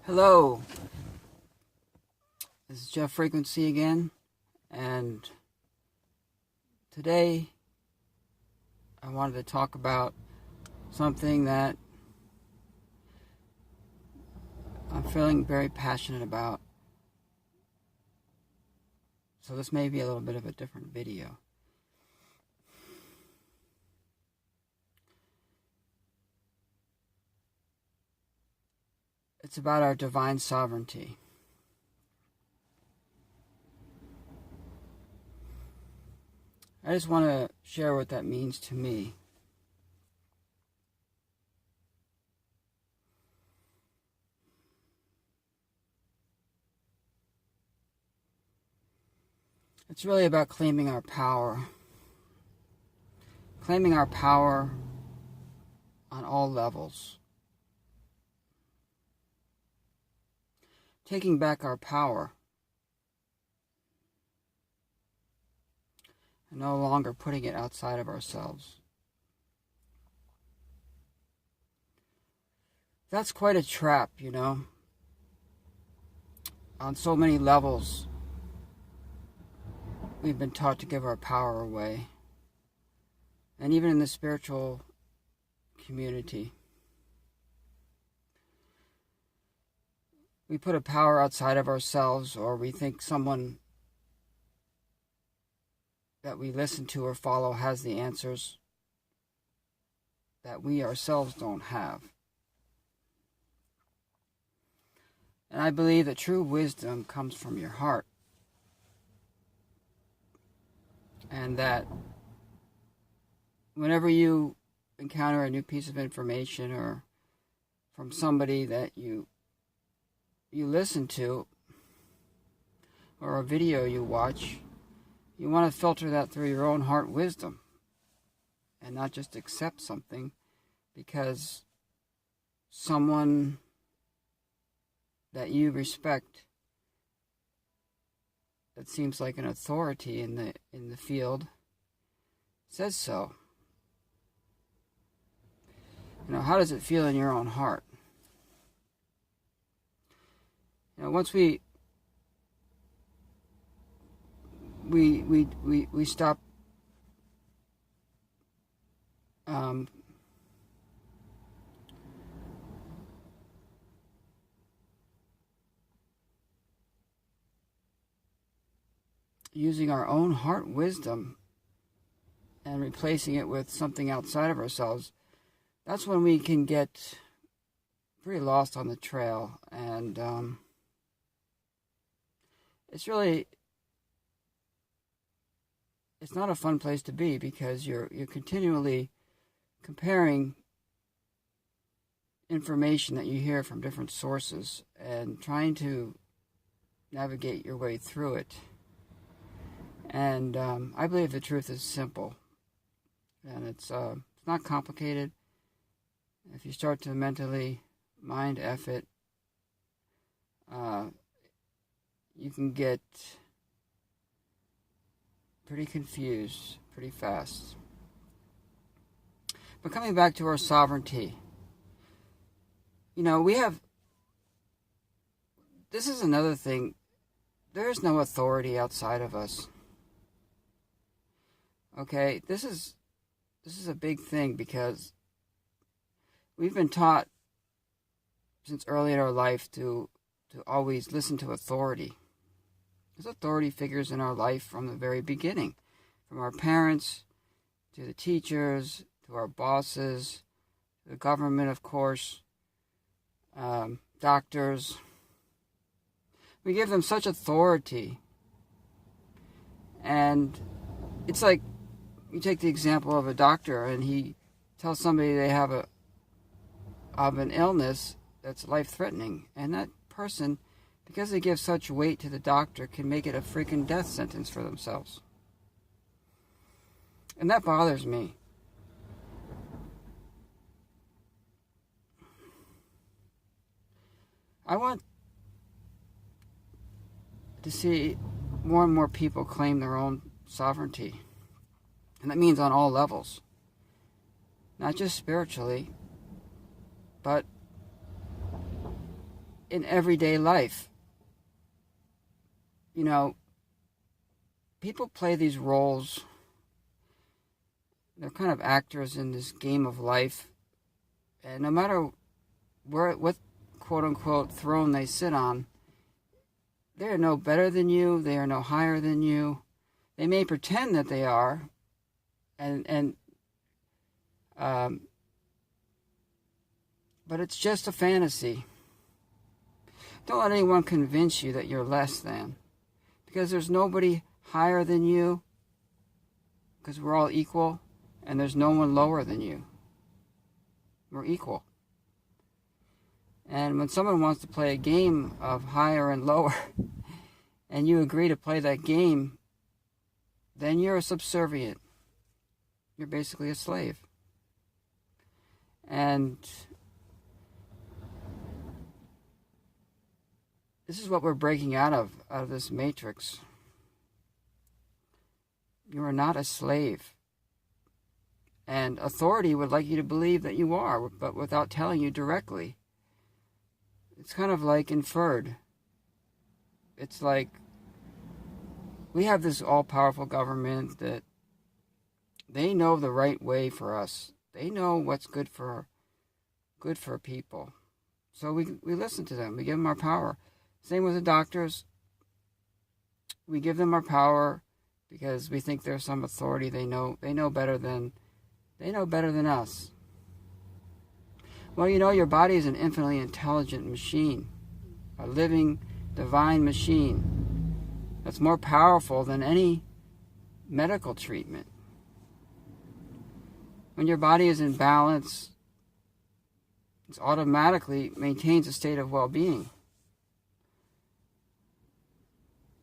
Hello, this is Jeff Frequency again, and today I wanted to talk about something that I'm feeling very passionate about. So this may be a little bit of a different video. It's about our divine sovereignty. I just want to share what that means to me. It's really about claiming our power. Claiming our power on all levels. Taking back our power. And no longer putting it outside of ourselves. That's quite a trap, you know. On so many levels, we've been taught to give our power away. And even in the spiritual community, we put a power outside of ourselves, or we think someone that we listen to or follow has the answers that we ourselves don't have. And I believe that true wisdom comes from your heart. And that whenever you encounter a new piece of information or from somebody that you listen to or a video you watch, you want to filter that through your own heart wisdom and not just accept something because someone that you respect that seems like an authority in the field says so. You know, how does it feel in your own heart? You know, once we stop using our own heart wisdom and replacing it with something outside of ourselves, that's when we can get pretty lost on the trail. And it's not a fun place to be because you're continually comparing information that you hear from different sources and trying to navigate your way through it. And I believe the truth is simple, and it's not complicated. If you start to mentally mind F it, you can get pretty confused pretty fast. But coming back to our sovereignty, you know, this is another thing. There is no authority outside of us. Okay, this is a big thing because we've been taught since early in our life to always listen to authority. There's authority figures in our life from the very beginning, from our parents to the teachers to our bosses, to the government, of course, doctors. We give them such authority, and it's like you take the example of a doctor, and he tells somebody they have an illness that's life-threatening, and that person, because they give such weight to the doctor, can make it a freaking death sentence for themselves. And that bothers me. I want to see more and more people claim their own sovereignty. And that means on all levels. Not just spiritually, but in everyday life. You know, people play these roles. They're kind of actors in this game of life. And no matter what quote-unquote throne they sit on, they are no better than you. They are no higher than you. They may pretend that they are, but it's just a fantasy. Don't let anyone convince you that you're less than, because there's nobody higher than you, because we're all equal, and there's no one lower than you. We're equal. And when someone wants to play a game of higher and lower, and you agree to play that game, then you're a subservient. You're basically a slave. And this is what we're breaking out of this matrix. You are not a slave. And authority would like you to believe that you are, but without telling you directly. It's kind of like inferred. It's like we have this all-powerful government that they know the right way for us. They know what's good for people. So we listen to them. We give them our power. Same with the doctors. We give them our power because we think there's some authority. They know better than us. Well, you know, your body is an infinitely intelligent machine, a living, divine machine that's more powerful than any medical treatment. When your body is in balance, it automatically maintains a state of well-being.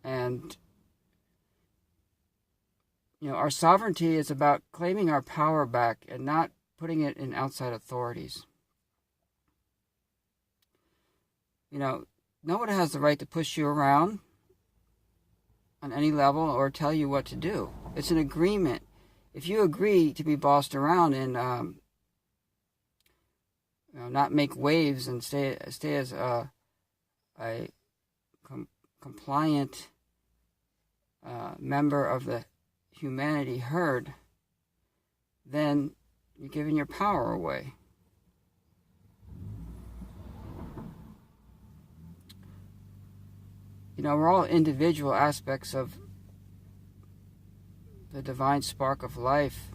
And, you know, our sovereignty is about claiming our power back and not putting it in outside authorities. You know, no one has the right to push you around on any level or tell you what to do. It's an agreement. If you agree to be bossed around and not make waves and stay as a compliant member of the humanity herd, then you're giving your power away. You know, we're all individual aspects of the divine spark of life,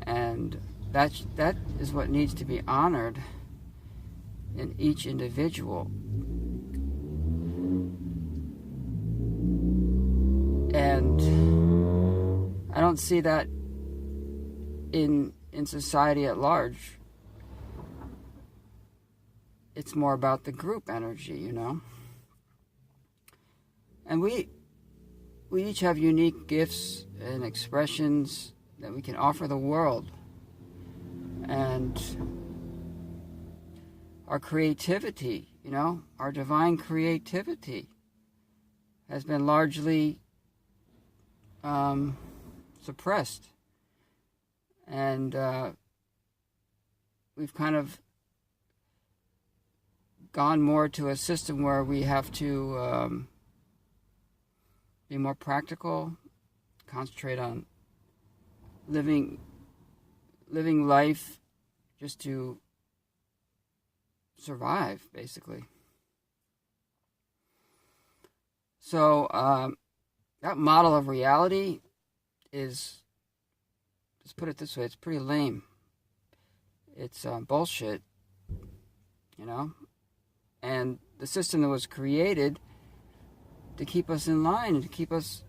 and that is what needs to be honored in each individual. And I don't see that in society at large. It's more about the group energy, you know. And we each have unique gifts and expressions that we can offer the world. And our creativity, you know, our divine creativity has been largely suppressed. And we've kind of gone more to a system where we have to be more practical, concentrate on living life just to survive, basically. So that model of reality is, let's put it this way, it's pretty lame. It's bullshit, you know? And the system that was created to keep us in line and to keep us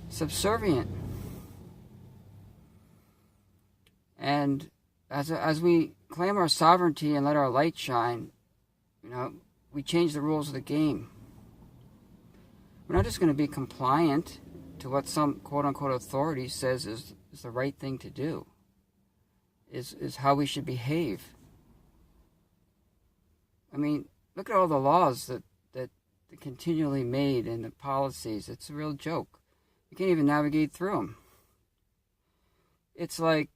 subservient. And as we claim our sovereignty and let our light shine, you know, we change the rules of the game. We're not just going to be compliant to what some quote-unquote authority says is the right thing to do, is how we should behave. I mean, look at all the laws that continually made and the policies. It's a real joke. You can't even navigate through them. It's like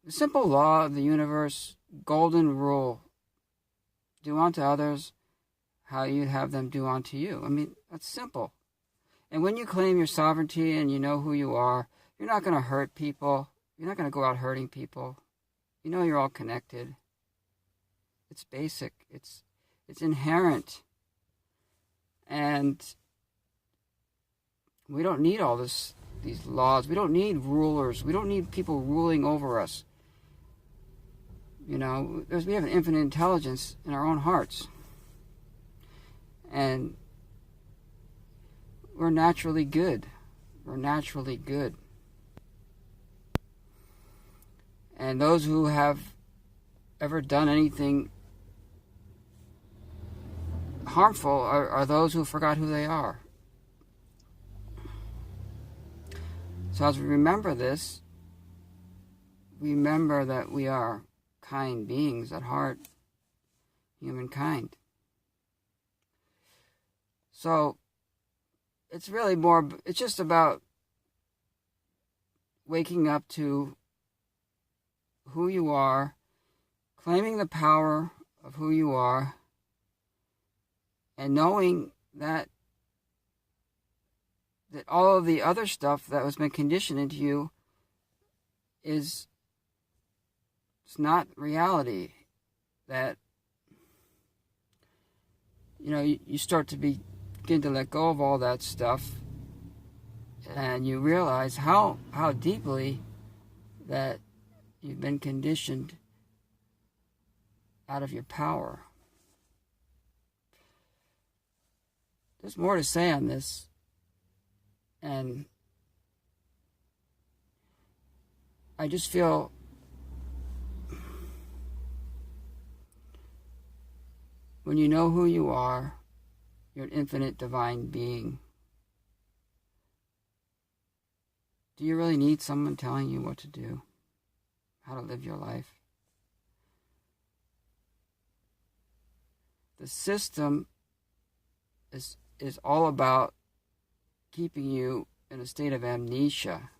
the simple law of the universe, golden rule. Do unto others how you have them do unto you. I mean, that's simple. And when you claim your sovereignty and you know who you are, you're not going to hurt people. You're not going to go out hurting people. You know you're all connected. It's basic. It's inherent. And we don't need all these laws. We don't need rulers. We don't need people ruling over us. You know, we have an infinite intelligence in our own hearts. And we're naturally good. We're naturally good. And those who have ever done anything harmful are those who forgot who they are. So as we remember this, remember that we are kind beings at heart, humankind. So it's really it's just about waking up to who you are, claiming the power of who you are, and knowing that all of the other stuff that has been conditioned into you it's not reality. That, you know, you start to begin to let go of all that stuff, and you realize how deeply that you've been conditioned out of your power. There's more to say on this, and I just feel when you know who you are, you're an infinite divine being. Do you really need someone telling you what to do? How to live your life? The system is all about keeping you in a state of amnesia,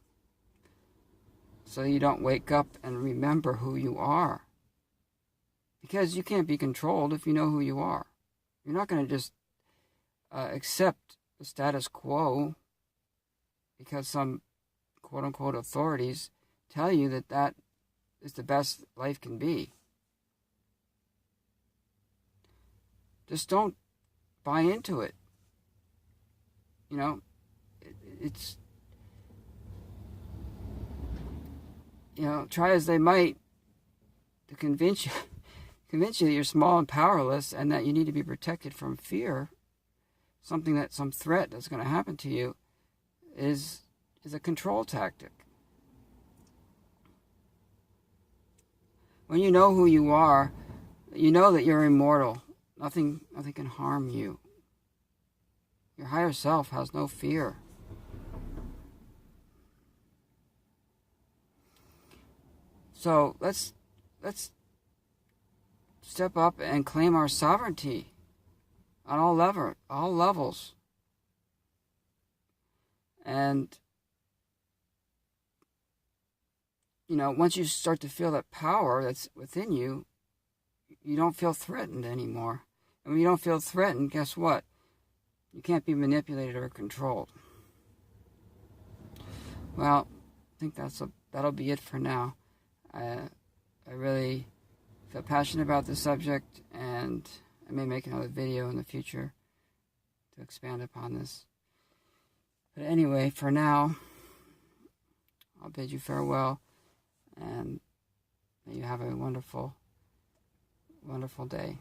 so you don't wake up and remember who you are. Because you can't be controlled if you know who you are. You're not going to just accept the status quo because some quote-unquote authorities tell you that is the best life can be. Just don't buy into it. You know, it's, you know, try as they might to convince you that you're small and powerless and that you need to be protected from fear, some threat that's going to happen to you, is a control tactic. When you know who you are, you know that you're immortal. Nothing can harm you. Your higher self has no fear. So let's step up and claim our sovereignty on all levels. And, you know, once you start to feel that power that's within you, you don't feel threatened anymore. And when you don't feel threatened, guess what? You can't be manipulated or controlled. Well, I think that'll be it for now. I really feel passionate about this subject, and I may make another video in the future to expand upon this. But anyway, for now, I'll bid you farewell, and may you have a wonderful, wonderful day.